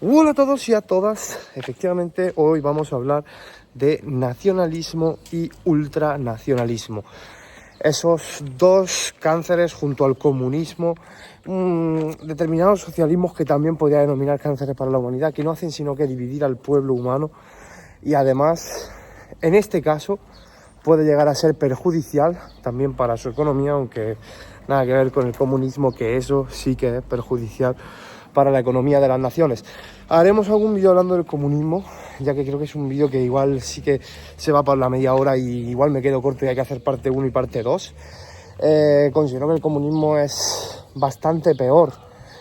Hola a todos y a todas, efectivamente hoy vamos a hablar de nacionalismo y ultranacionalismo. Esos dos cánceres junto al comunismo, determinados socialismos que también podría denominar cánceres para la humanidad, que no hacen sino que dividir al pueblo humano y además, en este caso, puede llegar a ser perjudicial también para su economía, aunque nada que ver con el comunismo, que eso sí que es perjudicial para la economía de las naciones. Haremos algún vídeo hablando del comunismo, ya que creo que es un vídeo que igual sí que se va por la media hora y igual me quedo corto y hay que hacer parte 1 y parte 2. Considero que el comunismo es bastante peor.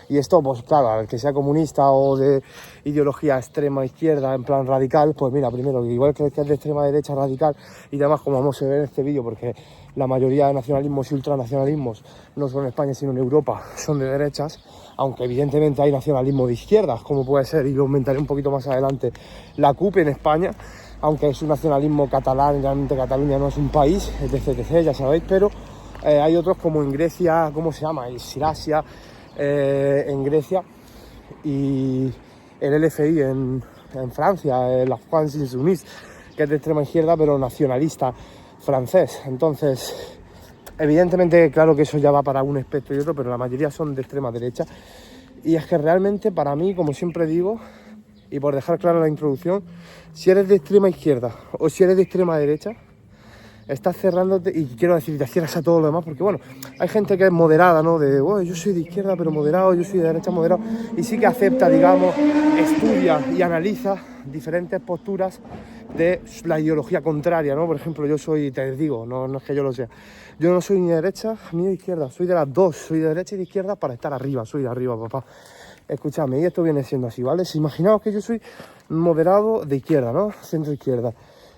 Y esto, pues claro, al que sea comunista o de ideología extrema izquierda, en plan radical, pues mira, primero, igual que el que es de extrema derecha radical, y además, como vamos a ver en este vídeo, porque la mayoría de nacionalismos y ultranacionalismos, no solo en España, sino en Europa, son de derechas, aunque evidentemente hay nacionalismo de izquierdas, como puede ser, y lo comentaré un poquito más adelante, la CUP en España, aunque es un nacionalismo catalán, realmente Cataluña no es un país, etc, ya sabéis, pero hay otros como en Grecia, ¿cómo se llama? Siracia, en Grecia, y el LFI en Francia, la France Insoumise, que es de extrema izquierda pero nacionalista francés. Entonces, evidentemente, claro que eso ya va para un espectro y otro, pero la mayoría son de extrema derecha. Y es que realmente para mí, como siempre digo, y por dejar clara la introducción, si eres de extrema izquierda o si eres de extrema derecha, estás cerrándote, y quiero decir, te cierras a todo lo demás, porque bueno, hay gente que es moderada, ¿no? De, oh, yo soy de izquierda pero moderado, yo soy de derecha moderado, y sí que acepta, digamos, estudia y analiza diferentes posturas de la ideología contraria, ¿no? Por ejemplo, yo soy, te digo, no es que yo lo sea, yo no soy ni de derecha ni de izquierda, soy de las dos, soy de derecha y de izquierda para estar arriba, soy de arriba, papá. Escúchame, y esto viene siendo así, ¿vale? Si imaginaos que yo soy moderado de izquierda, ¿no? Centro izquierda.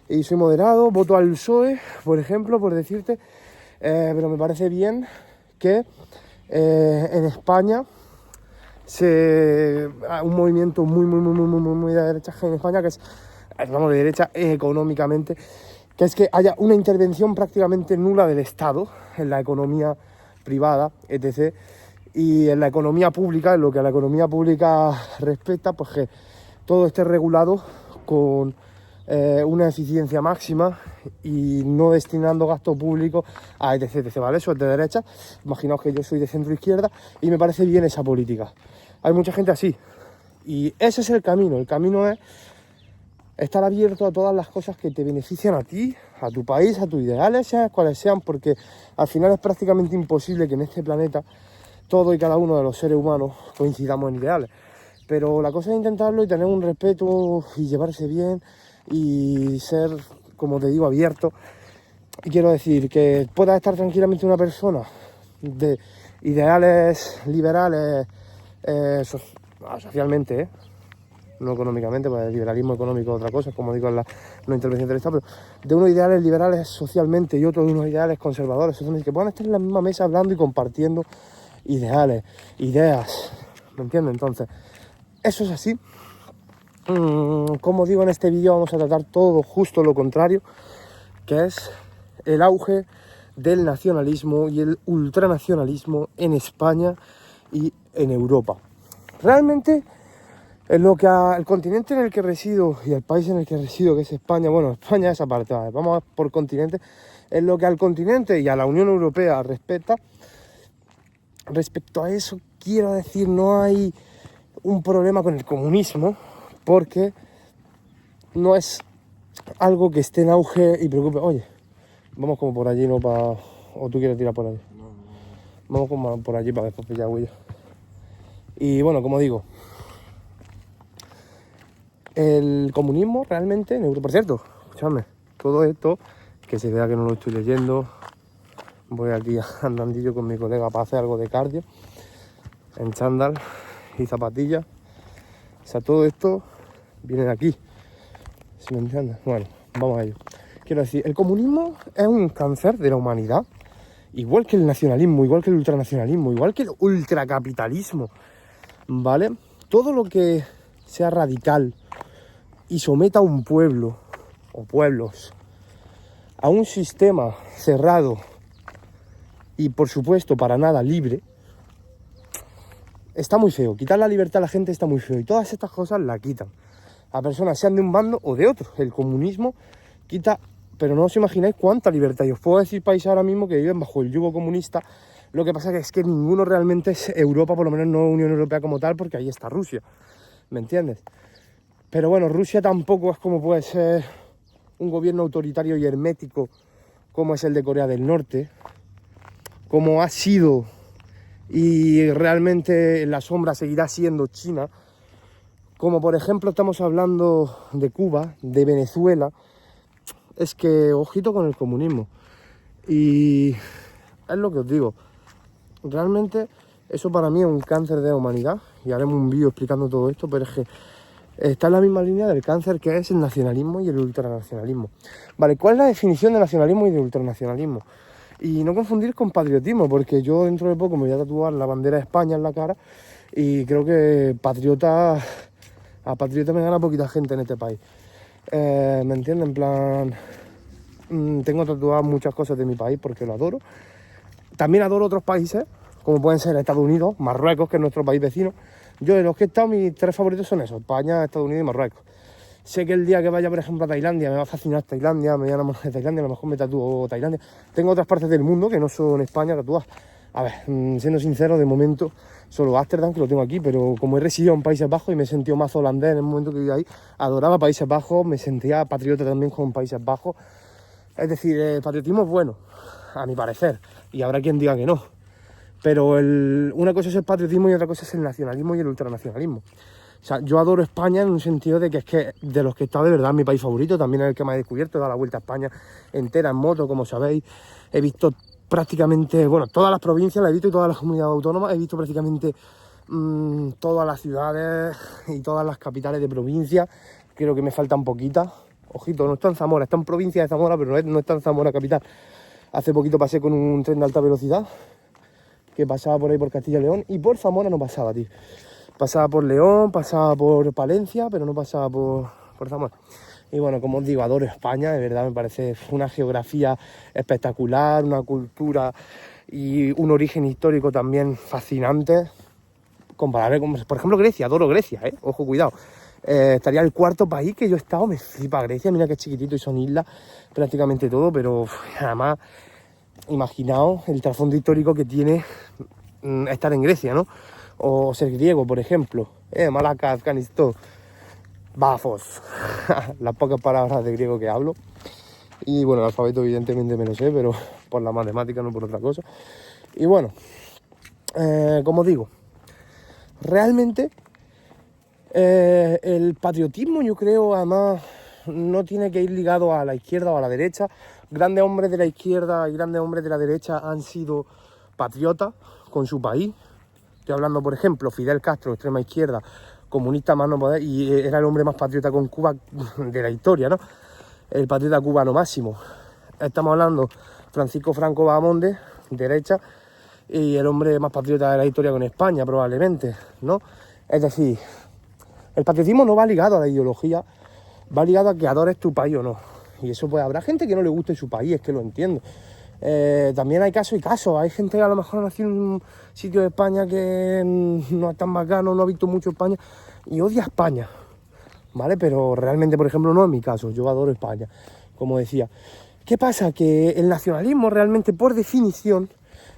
Y soy moderado, voto al PSOE, por ejemplo, por decirte, pero me parece bien que en España un movimiento muy de derecha en España, que es, vamos, de derecha económicamente, que es que haya una intervención prácticamente nula del Estado en la economía privada, etc., y en la economía pública, en lo que a la economía pública respecta, pues que todo esté regulado con una eficiencia máxima y no destinando gasto público a etc, ¿vale? Eso es de derecha. Imaginaos que yo soy de centro izquierda y me parece bien esa política. Hay mucha gente así y ese es el camino es estar abierto a todas las cosas que te benefician a ti, a tu país, a tus ideales, sean cuales sean, porque al final es prácticamente imposible que en este planeta todo y cada uno de los seres humanos coincidamos en ideales. Pero la cosa es intentarlo y tener un respeto y llevarse bien y ser, como te digo, abierto. Y quiero decir que pueda estar tranquilamente una persona de ideales liberales socialmente, no económicamente, porque el liberalismo económico es otra cosa, como digo, en la no intervención del Estado, pero de unos ideales liberales socialmente y otros de unos ideales conservadores, que puedan estar en la misma mesa hablando y compartiendo ideales, ideas, ¿me entiendes? Entonces, eso es así. Como digo, en este vídeo vamos a tratar todo justo lo contrario, que es el auge del nacionalismo y el ultranacionalismo en España y en Europa. Realmente, en lo que el continente en el que resido y el país en el que resido, que es España, bueno, España es aparte, vamos por continente, en lo que al continente y a la Unión Europea respecto a eso, quiero decir, no hay un problema con el comunismo, porque no es algo que esté en auge y preocupe. Oye, vamos como por allí, ¿no? ¿O tú quieres tirar por ahí? No. Vamos como por allí para después pillar huella. Y bueno, como digo, el comunismo realmente en Europa. Por cierto, escúchame, todo esto, que se vea que no lo estoy leyendo, voy aquí andandillo con mi colega para hacer algo de cardio, en chándal y zapatillas. O sea, todo esto viene de aquí, ¿sí me entiendes? Bueno, vamos a ello. Quiero decir, el comunismo es un cáncer de la humanidad, igual que el nacionalismo, igual que el ultranacionalismo, igual que el ultracapitalismo, ¿vale? Todo lo que sea radical y someta a un pueblo o pueblos a un sistema cerrado y, por supuesto, para nada libre, está muy feo. Quitar la libertad a la gente está muy feo. Y todas estas cosas la quitan a personas, sean de un bando o de otro. El comunismo quita, pero no os imagináis cuánta libertad. Y os puedo decir países ahora mismo que viven bajo el yugo comunista. Lo que pasa es que ninguno realmente es Europa, por lo menos no Unión Europea como tal, porque ahí está Rusia. ¿Me entiendes? Pero bueno, Rusia tampoco es como puede ser un gobierno autoritario y hermético como es el de Corea del Norte, como ha sido y realmente en la sombra seguirá siendo China. Como por ejemplo estamos hablando de Cuba, de Venezuela. Es que ojito con el comunismo. Y es lo que os digo. Realmente eso para mí es un cáncer de la humanidad. Y haremos un vídeo explicando todo esto, pero es que está en la misma línea del cáncer que es el nacionalismo y el ultranacionalismo. Vale, ¿cuál es la definición de nacionalismo y de ultranacionalismo? Y no confundir con patriotismo, porque yo dentro de poco me voy a tatuar la bandera de España en la cara y creo que a patriota me gana poquita gente en este país. ¿Me entienden? En plan, tengo tatuadas muchas cosas de mi país porque lo adoro. También adoro otros países, como pueden ser Estados Unidos, Marruecos, que es nuestro país vecino. Yo de los que he estado, mis 3 favoritos son esos, España, Estados Unidos y Marruecos. Sé que el día que vaya, por ejemplo, a Tailandia, me va a fascinar Tailandia, me voy a enamorar de Tailandia, a lo mejor me tatúo Tailandia. Tengo otras partes del mundo que no son España tatuadas. A ver, siendo sincero, de momento, solo Ámsterdam, que lo tengo aquí, pero como he residido en Países Bajos y me he sentido más holandés en el momento que viví ahí, adoraba Países Bajos, me sentía patriota también con Países Bajos. Es decir, el patriotismo es bueno, a mi parecer, y habrá quien diga que no. Pero una cosa es el patriotismo y otra cosa es el nacionalismo y el ultranacionalismo. O sea, yo adoro España en un sentido de que es que de los que está de verdad mi país favorito, también es el que me ha descubierto, he dado la vuelta a España entera en moto, como sabéis. He visto prácticamente, bueno, todas las provincias las he visto y todas las comunidades autónomas, he visto prácticamente todas las ciudades y todas las capitales de provincia. Creo que me faltan poquitas. Ojito, no está en Zamora, está en provincia de Zamora, pero no está en Zamora capital. Hace poquito pasé con un tren de alta velocidad que pasaba por ahí por Castilla y León y por Zamora no pasaba, tío. Pasaba por León, pasaba por Palencia, pero no pasaba por Zamora. Y bueno, como os digo, adoro España, de verdad me parece una geografía espectacular, una cultura y un origen histórico también fascinante. Comparable con, por ejemplo, Grecia, adoro Grecia, ojo, cuidado. Estaría el 4.º país que yo he estado, me flipa Grecia, mira que es chiquitito y son islas prácticamente todo, pero además, imaginaos el trasfondo histórico que tiene estar en Grecia, ¿no? O ser griego, por ejemplo, Malaca, Afganistán, Bafos, las pocas palabras de griego que hablo. Y bueno, el alfabeto evidentemente me lo sé, pero por la matemática, no por otra cosa. Y bueno, como digo, realmente el patriotismo, yo creo, además, no tiene que ir ligado a la izquierda o a la derecha. Grandes hombres de la izquierda y grandes hombres de la derecha han sido patriotas con su país. Estoy hablando, por ejemplo, Fidel Castro, extrema izquierda, comunista más no poder, y era el hombre más patriota con Cuba de la historia, ¿no? El patriota cubano máximo. Estamos hablando Francisco Franco Bahamonde, derecha, y el hombre más patriota de la historia con España, probablemente, ¿no? Es decir, el patriotismo no va ligado a la ideología, va ligado a que adores tu país o no. Y eso pues habrá gente que no le guste su país, es que lo entiendo. También hay casos y casos. Hay gente que a lo mejor nació en un sitio de España que no es tan bacano, no ha visto mucho España y odia España, ¿vale? Pero realmente, por ejemplo, no es mi caso. Yo adoro España, como decía. ¿Qué pasa? Que el nacionalismo realmente, por definición,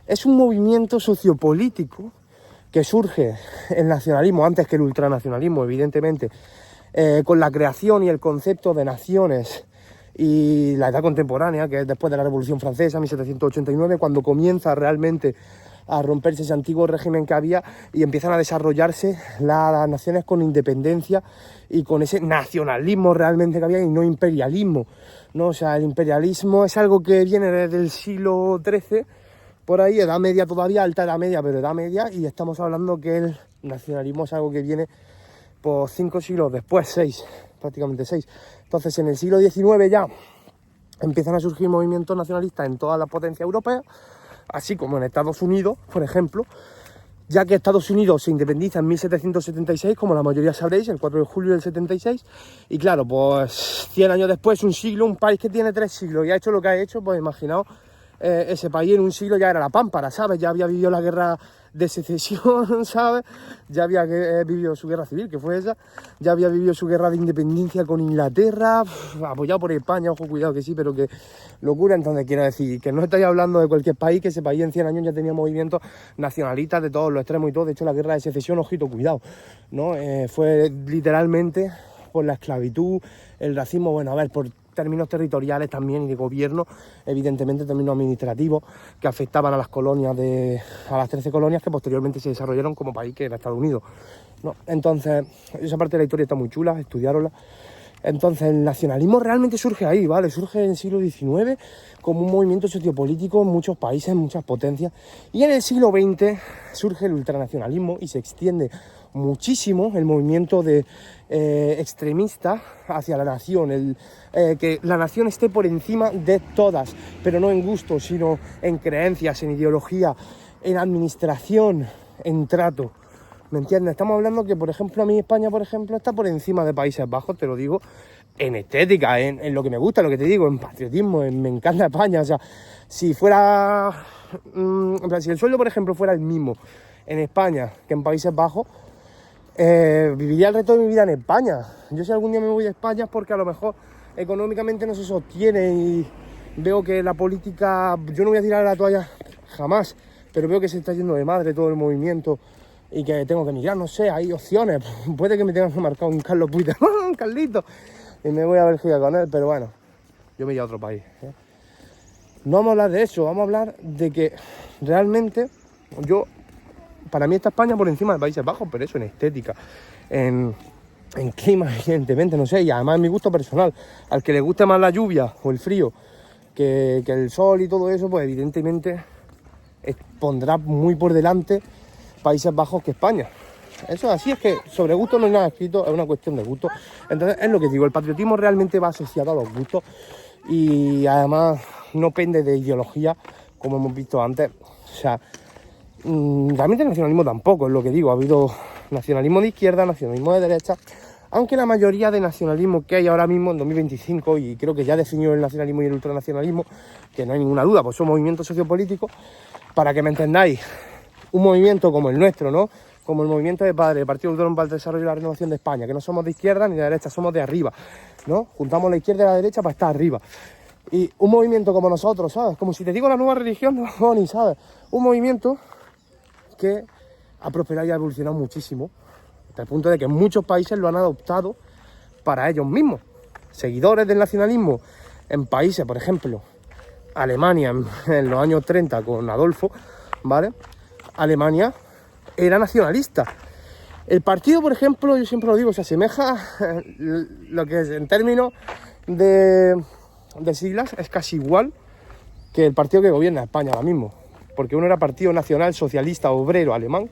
es un movimiento sociopolítico que surge el nacionalismo antes que el ultranacionalismo, evidentemente, con la creación y el concepto de naciones y la edad contemporánea, que es después de la Revolución Francesa, 1789, cuando comienza realmente a romperse ese antiguo régimen que había y empiezan a desarrollarse las naciones con independencia y con ese nacionalismo realmente que había y no imperialismo, ¿no? O sea, el imperialismo es algo que viene desde el siglo XIII, por ahí, Edad Media todavía, alta Edad Media, pero Edad Media, y estamos hablando que el nacionalismo es algo que viene por 5 siglos después, 6, prácticamente 6. Entonces, en el siglo XIX ya empiezan a surgir movimientos nacionalistas en todas las potencias europeas, así como en Estados Unidos, por ejemplo, ya que Estados Unidos se independiza en 1776, como la mayoría sabréis, el 4 de julio del 76, y claro, pues 100 años después, un siglo, un país que tiene 3 siglos y ha hecho lo que ha hecho, pues imaginaos, ese país en un siglo ya era la pámpara, ¿sabes? Ya había vivido la guerra de secesión, ¿sabes? Ya había vivido su guerra civil, que fue esa, ya había vivido su guerra de independencia con Inglaterra, apoyado por España, ojo, cuidado que sí, pero que locura. Entonces quiero decir que no estáis hablando de cualquier país, que ese país en 100 años ya tenía movimientos nacionalistas de todos los extremos y todo. De hecho, la guerra de secesión, ojito, cuidado, ¿no? Fue literalmente por la esclavitud, el racismo, bueno, a ver, por términos territoriales también y de gobierno, evidentemente términos administrativos que afectaban a las colonias, a las 13 colonias que posteriormente se desarrollaron como país, que era Estados Unidos, ¿no? Entonces, esa parte de la historia está muy chula, estudiarosla. Entonces, el nacionalismo realmente surge ahí, ¿vale? Surge en el siglo XIX como un movimiento sociopolítico en muchos países, en muchas potencias. Y en el siglo XX surge el ultranacionalismo y se extiende muchísimo el movimiento de extremista hacia la nación, que la nación esté por encima de todas, pero no en gusto, sino en creencias, en ideología, en administración, en trato. ¿Me entiendes? Estamos hablando que, por ejemplo, a mí España, por ejemplo, está por encima de Países Bajos, te lo digo, en estética, en lo que me gusta, lo que te digo, en patriotismo, me encanta España. O sea, si fuera... si el sueldo, por ejemplo, fuera el mismo en España que en Países Bajos, viviría el resto de mi vida en España. Yo si algún día me voy a España es porque a lo mejor económicamente no se sostiene y veo que la política... Yo no voy a tirar la toalla jamás, pero veo que se está yendo de madre todo el movimiento y que tengo que emigrar, no sé, hay opciones. Puede que me tengan que marcar un Carlos Puigdemont, un Carlito, y me voy a Bélgica con él, pero bueno, yo me voy a otro país, ¿eh? No vamos a hablar de eso, vamos a hablar de que realmente para mí está España por encima de Países Bajos, pero eso en estética, en clima, evidentemente, no sé, y además en mi gusto personal. Al que le guste más la lluvia o el frío que el sol y todo eso, pues evidentemente pondrá muy por delante Países Bajos que España. Eso así, es que sobre gusto no hay nada escrito, es una cuestión de gusto. Entonces es lo que digo, el patriotismo realmente va asociado a los gustos y además no pende de ideología, como hemos visto antes. O sea, realmente el nacionalismo tampoco, es lo que digo, ha habido nacionalismo de izquierda, nacionalismo de derecha, aunque la mayoría de nacionalismo que hay ahora mismo en 2025, y creo que ya definió el nacionalismo y el ultranacionalismo, que no hay ninguna duda, pues son movimientos sociopolíticos. Para que me entendáis, un movimiento como el nuestro, ¿no? Como el movimiento de padres, el Partido Autónomo para el Desarrollo y la Renovación de España, que no somos de izquierda ni de derecha, somos de arriba, ¿no? Juntamos la izquierda y la derecha para estar arriba. Y un movimiento como nosotros, ¿sabes? Como si te digo la nueva religión, no, ni sabes. Un movimiento que ha prosperado y ha evolucionado muchísimo, hasta el punto de que muchos países lo han adoptado para ellos mismos. Seguidores del nacionalismo en países, por ejemplo, Alemania en los años 30 con Adolfo, ¿vale? Alemania era nacionalista. El partido, por ejemplo, yo siempre lo digo, se asemeja lo que es en términos de siglas, es casi igual que el partido que gobierna España ahora mismo, porque uno era Partido Nacional Socialista Obrero Alemán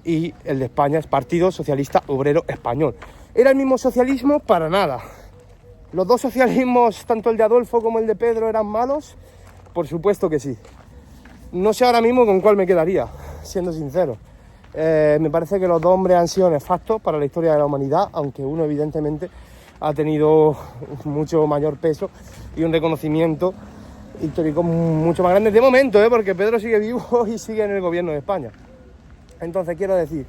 y el de España es Partido Socialista Obrero Español. ¿Era el mismo socialismo? Para nada. ¿Los dos socialismos, tanto el de Adolfo como el de Pedro, eran malos? Por supuesto que sí. No sé ahora mismo con cuál me quedaría, siendo sincero. Me parece que los dos hombres han sido nefastos para la historia de la humanidad, aunque uno evidentemente ha tenido mucho mayor peso y un reconocimiento histórico mucho más grande de momento, porque Pedro sigue vivo y sigue en el gobierno de España. Entonces quiero decir,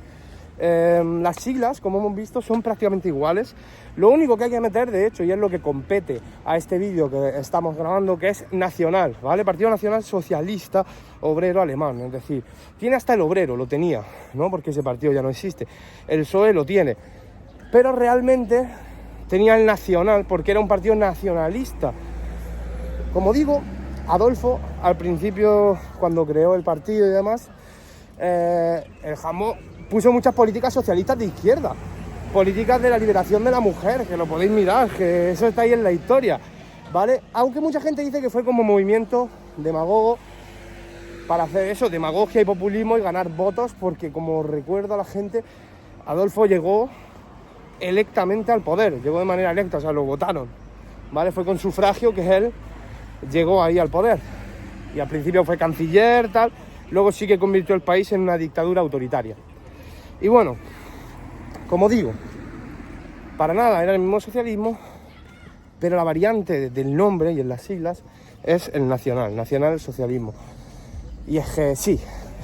las siglas, como hemos visto, son prácticamente iguales. Lo único que hay que meter, de hecho, y es lo que compete a este vídeo que estamos grabando, que es nacional, ¿vale? Partido Nacional Socialista Obrero Alemán, es decir, tiene hasta el obrero, lo tenía, ¿no? Porque ese partido ya no existe. El PSOE lo tiene, pero realmente tenía el nacional porque era un partido nacionalista. Como digo, Adolfo, al principio, cuando creó el partido y demás, el jamón puso muchas políticas socialistas de izquierda, políticas de la liberación de la mujer, que lo podéis mirar, que eso está ahí en la historia, ¿vale? Aunque mucha gente dice que fue como movimiento demagogo para hacer eso, demagogia y populismo y ganar votos, porque como recuerdo a la gente, Adolfo llegó electamente al poder, llegó de manera electa, o sea, lo votaron, ¿vale? Fue con sufragio que él llegó ahí al poder, y al principio fue canciller, tal, luego sí que convirtió el país en una dictadura autoritaria. Y bueno, como digo, para nada era el mismo socialismo, pero la variante del nombre y en las siglas es el nacional socialismo. Y es que sí,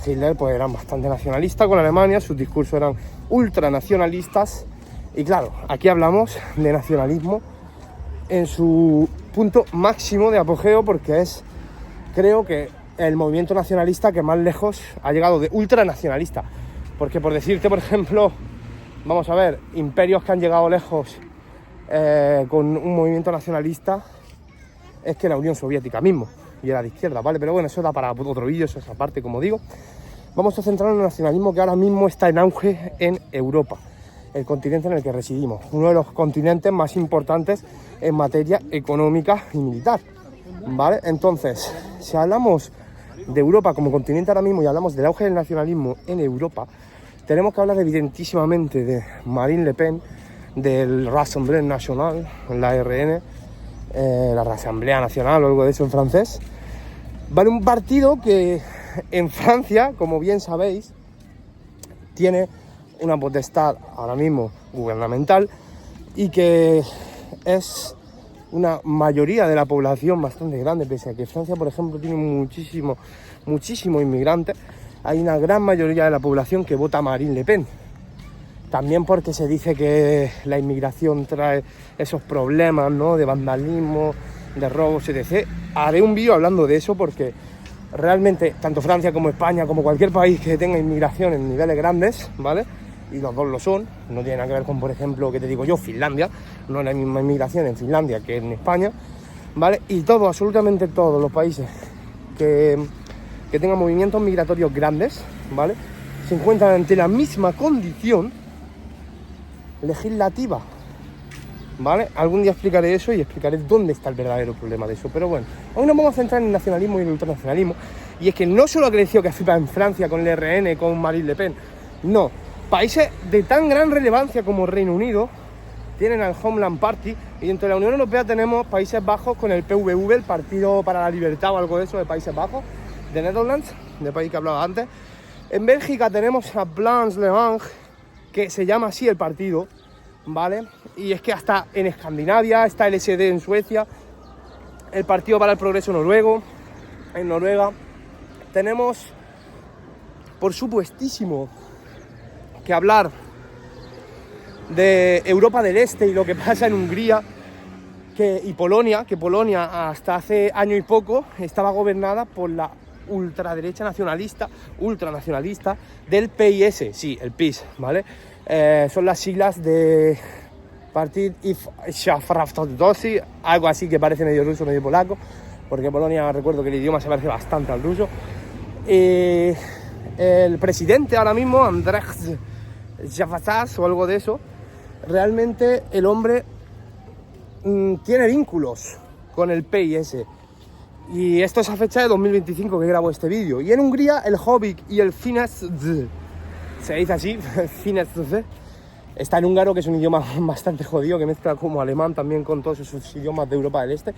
Hitler pues eran bastante nacionalistas con Alemania, sus discursos eran ultranacionalistas. Y claro, aquí hablamos de nacionalismo en su punto máximo de apogeo, porque es, creo que, el movimiento nacionalista que más lejos ha llegado de ultranacionalista. Porque por decirte, por ejemplo, vamos a ver, imperios que han llegado lejos con un movimiento nacionalista, es que la Unión Soviética mismo, y era de izquierda, ¿vale? Pero bueno, eso da para otro vídeo, eso es aparte, como digo. Vamos a centrarnos en el nacionalismo que ahora mismo está en auge en Europa, el continente en el que residimos, uno de los continentes más importantes en materia económica y militar, ¿vale? Entonces, si hablamos de Europa como continente ahora mismo y hablamos del auge del nacionalismo en Europa, tenemos que hablar evidentísimamente de Marine Le Pen, del Rassemblement National, la RN, la Rassemblement Nacional o algo de eso en francés, ¿vale? Un partido que en Francia, como bien sabéis, tiene una potestad ahora mismo gubernamental y que es una mayoría de la población bastante grande, pese a que Francia, por ejemplo, tiene muchísimo inmigrantes. Hay una gran mayoría de la población que vota a Marine Le Pen. También porque se dice que la inmigración trae esos problemas, ¿no?, de vandalismo, de robos, etc. Haré un vídeo hablando de eso porque realmente tanto Francia como España, como cualquier país que tenga inmigración en niveles grandes, ¿vale?, y los dos lo son, no tiene nada que ver con, por ejemplo, que te digo yo, Finlandia, no es la misma inmigración en Finlandia que en España, ¿vale? Y todos, absolutamente todos los países que tengan movimientos migratorios grandes, ¿vale?, se encuentran ante la misma condición legislativa, ¿vale? Algún día explicaré eso y explicaré dónde está el verdadero problema de eso, pero bueno, hoy nos vamos a centrar en el nacionalismo y el ultranacionalismo, y es que no solo ha crecido que flipa en Francia con el RN, con Marine Le Pen, no. Países de tan gran relevancia como Reino Unido tienen al Homeland Party, y dentro de la Unión Europea tenemos Países Bajos con el PVV, el Partido para la Libertad o algo de eso de Países Bajos, de Netherlands, del país que hablaba antes. En Bélgica tenemos a Vlaams Belang, que se llama así el partido, ¿vale? Y es que hasta en Escandinavia está el SD en Suecia, el Partido para el Progreso noruego, en Noruega. Tenemos, por supuestísimo, que hablar de Europa del Este y lo que pasa en Hungría y Polonia, que Polonia hasta hace año y poco estaba gobernada por la ultraderecha nacionalista, ultranacionalista del PIS, sí, el PIS, ¿vale? Son las siglas de Partit Ifraftodosi, algo así que parece medio ruso, medio polaco, porque Polonia, recuerdo que el idioma se parece bastante al ruso. El presidente ahora mismo, Andrzej Wajda o algo de eso, realmente el hombre tiene vínculos con el PIS. Y esto es a fecha de 2025 que grabo este vídeo. Y en Hungría el Jobbik y el Fidesz, se dice así, Fidesz, está en húngaro, que es un idioma bastante jodido, que mezcla como alemán también con todos esos idiomas de Europa del Este,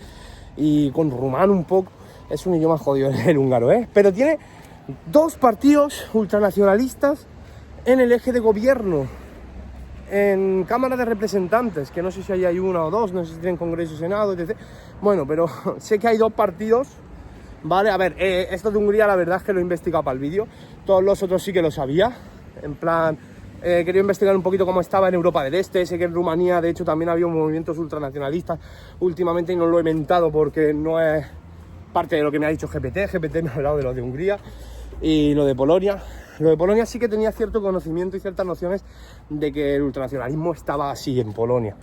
y con rumano un poco. Es un idioma jodido el húngaro, ¿eh? Pero tiene dos partidos ultranacionalistas en el eje de gobierno, en Cámara de Representantes, que no sé si ahí hay una o dos, no sé si tienen Congreso y Senado, etc. Bueno, pero sé que hay dos partidos, ¿vale? A ver, esto de Hungría la verdad es que lo he investigado para el vídeo, todos los otros sí que lo sabía, en plan, quería investigar un poquito cómo estaba en Europa del Este, sé que en Rumanía de hecho también había movimientos ultranacionalistas últimamente y no lo he inventado porque no es parte de lo que me ha dicho GPT me ha hablado de lo de Hungría y lo de Polonia. Lo de Polonia sí que tenía cierto conocimiento y ciertas nociones de que el ultranacionalismo estaba así en Polonia.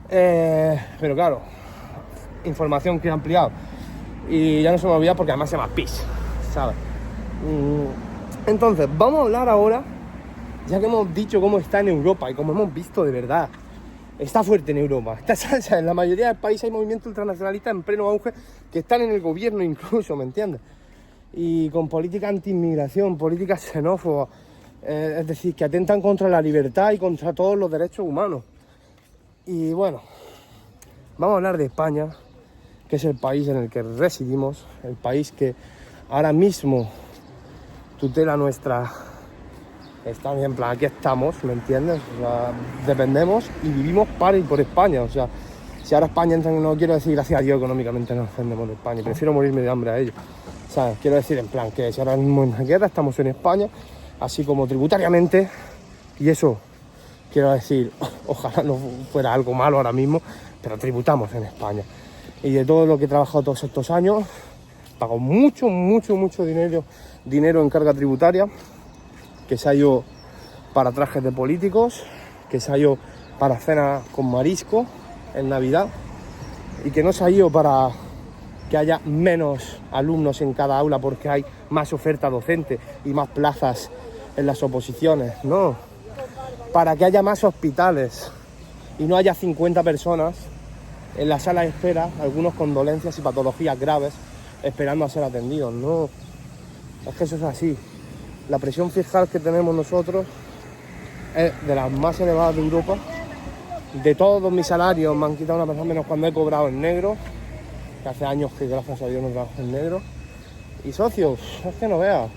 Pero claro, información que he ampliado. Y ya no se me olvida porque además se llama PIS, ¿sabes? Entonces, vamos a hablar ahora, ya que hemos dicho cómo está en Europa y cómo hemos visto de verdad. Está fuerte en Europa. En la mayoría de países hay movimientos ultranacionalistas en pleno auge que están en el gobierno incluso, ¿me entiendes? Y con política anti-inmigración, políticas xenófobas, es decir, que atentan contra la libertad y contra todos los derechos humanos. Y bueno, vamos a hablar de España, que es el país en el que residimos, el país que ahora mismo tutela nuestra estancia, en plan, aquí estamos, ¿me entiendes? O sea, dependemos y vivimos para y por España, o sea, si ahora España entra, no quiero decir gracias a Dios económicamente nos defendemos de España, prefiero morirme de hambre a ellos. ¿sabes? Quiero decir, en plan, que si ahora mismo en la guerra estamos en España, así como tributariamente, y eso, quiero decir, ojalá no fuera algo malo ahora mismo, pero tributamos en España. Y de todo lo que he trabajado todos estos años, pago mucho dinero en carga tributaria, que se ha ido para trajes de políticos, que se ha ido para cenas con marisco en Navidad, y que no se ha ido para que haya menos alumnos en cada aula porque hay más oferta docente y más plazas en las oposiciones, no, para que haya más hospitales y no haya 50 personas en la sala de espera, algunos con dolencias y patologías graves, esperando a ser atendidos. No, es que eso es así. La presión fiscal que tenemos nosotros es de las más elevadas de Europa. De todos mis salarios me han quitado una persona menos cuando he cobrado en negro, que hace años que gracias a Dios no trabajo en negro. Y socios, es que no veas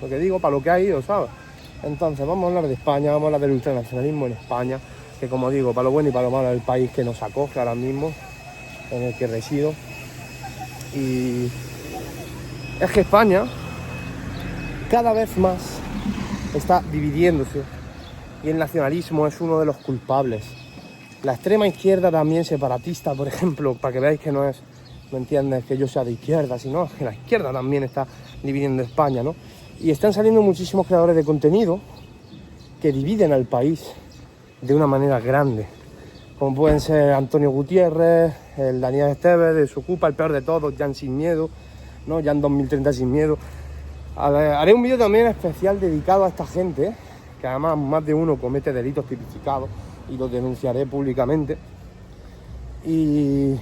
lo que digo, para lo que ha ido, ¿sabes? Entonces vamos a hablar de España, vamos a hablar del ultranacionalismo en España, que como digo, para lo bueno y para lo malo es el país que nos acoge ahora mismo, en el que resido. Y es que España cada vez más está dividiéndose y el nacionalismo es uno de los culpables. La extrema izquierda también separatista, por ejemplo, para que veáis que no es, ¿me entiendes?, que yo sea de izquierda, sino que la izquierda también está dividiendo España, ¿no? Y están saliendo muchísimos creadores de contenido que dividen al país de una manera grande, como pueden ser Antonio Gutiérrez, el Daniel Esteves de Desocupa, el peor de todos, Jan Sin Miedo, ¿no? Jan 2030 Sin Miedo. Haré un vídeo también especial dedicado a esta gente, que además más de uno comete delitos tipificados y los denunciaré públicamente. Y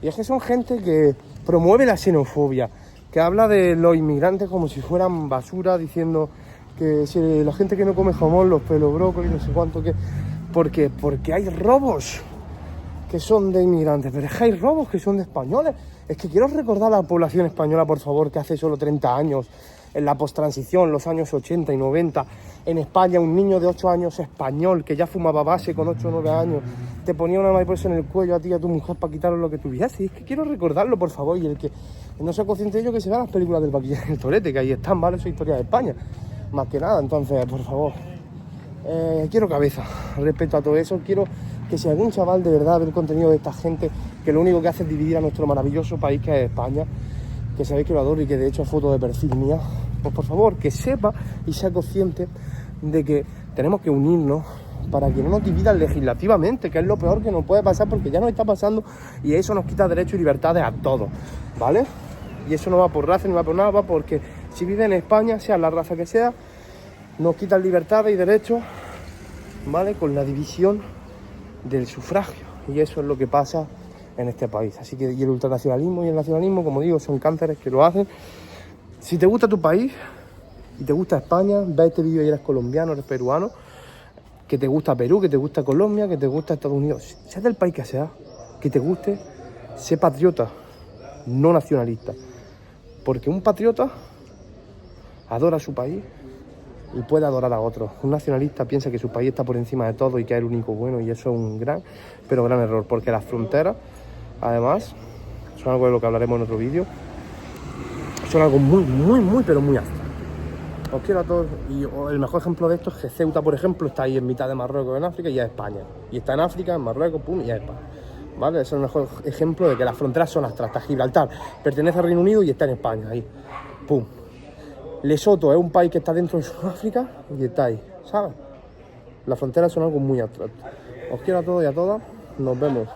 es que son gente que promueve la xenofobia, que habla de los inmigrantes como si fueran basura, diciendo que si la gente que no come jamón, los pelos brócoli, no sé cuánto, que porque hay robos que son de inmigrantes, pero es que hay robos que son de españoles. Es que quiero recordar a la población española, por favor, que hace solo 30 años, en la posttransición, los años 80 y 90, en España, un niño de 8 años español que ya fumaba base con 8 o 9 años, te ponía una mariposa en el cuello a ti y a tu mujer para quitaros lo que tuviese. Y es que quiero recordarlo, por favor, y el que no sea consciente de ello, que se vea las películas del Paquilla y el Torete, que ahí están, ¿vale? Eso es historia de España, más que nada. Entonces, por favor, quiero cabeza respecto a todo eso. Quiero que si algún chaval de verdad ve el contenido de esta gente, que lo único que hace es dividir a nuestro maravilloso país que es España, que sabéis que lo adoro y que de hecho es foto de perfil mía, pues por favor que sepa y sea consciente de que tenemos que unirnos para que no nos dividan legislativamente, que es lo peor que nos puede pasar, porque ya nos está pasando y eso nos quita derechos y libertades a todos, ¿vale? Y eso no va por raza ni va por nada, va porque si vive en España, sea la raza que sea, nos quitan libertades y derechos, ¿vale? Con la división del sufragio, y eso es lo que pasa en este país. Así que y el ultranacionalismo y el nacionalismo, como digo, son cánceres que lo hacen. Si te gusta tu país y te gusta España, ve este vídeo y eres colombiano, eres peruano, que te gusta Perú, que te gusta Colombia, que te gusta Estados Unidos, sea del país que sea, que te guste, sé patriota, no nacionalista, porque un patriota adora su país y puede adorar a otros. Un nacionalista piensa que su país está por encima de todo y que es el único bueno, y eso es un gran, pero gran error, porque las fronteras, además, son algo de lo que hablaremos en otro vídeo, son algo muy, pero muy abstracto. Os quiero a todos, y el mejor ejemplo de esto es que Ceuta, por ejemplo, está ahí en mitad de Marruecos, en África, y ya es España. Y está en África, en Marruecos, pum, y ya es España. ¿Vale? Ese es el mejor ejemplo de que las fronteras son abstractas. Gibraltar pertenece al Reino Unido y está en España, ahí, pum. Lesoto es un país que está dentro de Sudáfrica y está ahí, ¿sabes? Las fronteras son algo muy abstracto. Os quiero a todos y a todas, nos vemos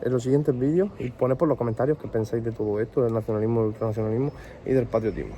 en los siguientes vídeos y poned por los comentarios qué pensáis de todo esto, del nacionalismo, del ultranacionalismo y del patriotismo.